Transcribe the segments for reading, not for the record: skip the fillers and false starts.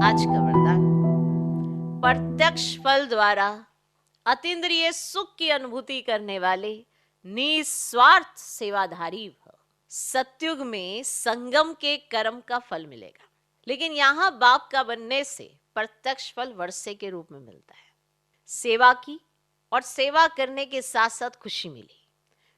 आज का वरदान, प्रत्यक्ष फल द्वारा अतीन्द्रिय सुख की अनुभूति करने वाले निस्वार्थ सेवाधारी भव। सतयुग में संगम के कर्म का फल मिलेगा, लेकिन यहाँ बाप का बनने से प्रत्यक्ष फल वर्षे के रूप में मिलता है। सेवा की और सेवा करने के साथ साथ खुशी मिली।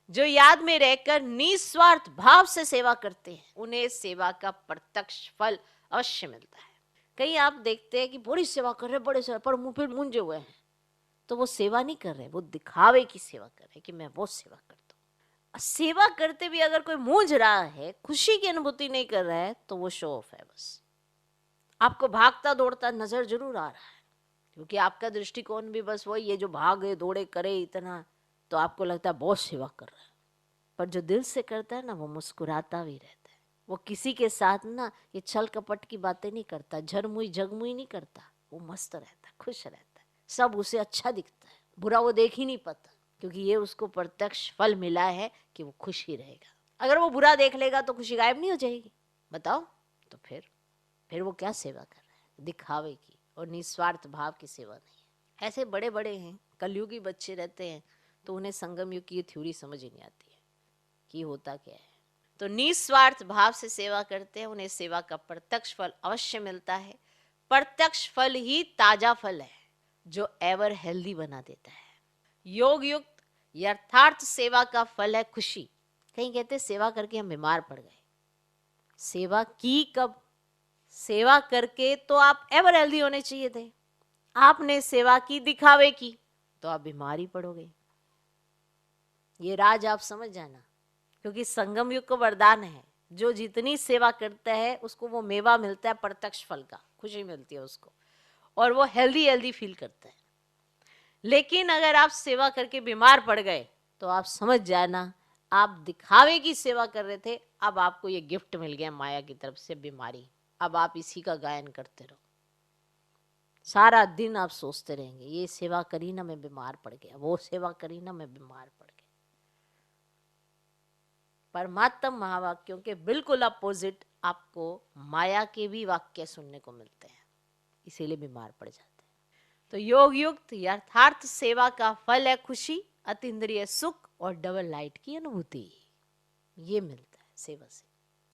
जो याद में रहकर निस्वार्थ भाव से सेवा करते हैं उन्हें सेवा का प्रत्यक्ष फल अवश्य मिलता है। कहीं आप देखते हैं कि बड़ी सेवा कर रहे, बड़े सेवा पर मुंह पे मूंझे हुए हैं, तो वो सेवा नहीं कर रहे, वो दिखावे की सेवा कर रहे कि मैं वो सेवा करता हूँ। सेवा करते भी अगर कोई मूंझ रहा है, खुशी की अनुभूति नहीं कर रहा है, तो वो शो ऑफ है। बस आपको भागता दौड़ता नजर जरूर आ रहा है, क्योंकि आपका दृष्टिकोण भी बस वही, ये जो भागे दौड़े करे इतना, तो आपको लगता है बहुत सेवा कर रहा है। पर जो दिल से करता है ना, वो मुस्कुराता भी रहता है। वो किसी के साथ ना ये छल कपट की बातें नहीं करता, झरमुई झगमुई नहीं करता। वो मस्त रहता है, खुश रहता है, सब उसे अच्छा दिखता है, बुरा वो देख ही नहीं पाता, क्योंकि ये उसको प्रत्यक्ष फल मिला है कि वो खुश ही रहेगा। अगर वो बुरा देख लेगा तो खुशी गायब नहीं हो जाएगी? बताओ। तो फिर वो क्या सेवा कर रहा है? दिखावे की और निस्वार्थ भाव की सेवा नहीं है। ऐसे बड़े बड़े हैं, कलयुगी बच्चे रहते हैं, तो उन्हें संगम युग की थ्योरी समझ ही नहीं आती है कि होता क्या है। तो निस्वार्थ भाव से सेवा करते हैं, उन्हें सेवा का प्रत्यक्ष फल अवश्य मिलता है। प्रत्यक्ष फल ही ताजा फल है जो एवर हेल्दी बना देता है। योग युक्त यथार्थ सेवा का फल है खुशी। कहीं कहते सेवा करके हम बीमार पड़ गए। सेवा की कब? सेवा करके तो आप एवर हेल्दी होने चाहिए थे। आपने सेवा की दिखावे की, तो आप बीमार ही पड़ोगे। ये राज आप समझ जाना, क्योंकि संगम युग को वरदान है, जो जितनी सेवा करता है उसको वो मेवा मिलता है प्रत्यक्ष फल का, खुशी मिलती है उसको, और वो हेल्दी हेल्दी फील करता है। लेकिन अगर आप सेवा करके बीमार पड़ गए तो आप समझ जाना, आप दिखावे की सेवा कर रहे थे, अब आपको ये गिफ्ट मिल गया माया की तरफ से, बीमारी। अब आप इसी का गायन करते रहो, सारा दिन आप सोचते रहेंगे, ये सेवा करी ना मैं बीमार पड़ गया, वो सेवा करी ना मैं बीमार पड़ गया। परमात्म महावाक्यों के बिल्कुल अपोजिट आपको माया के भी वाक्य सुनने को मिलते हैं, इसीलिए बीमार पड़ जाते हैं। तो योग युक्त यथार्थ सेवा का फल है खुशी, अतीन्द्रिय सुख और डबल लाइट की अनुभूति। ये मिलता है सेवा से।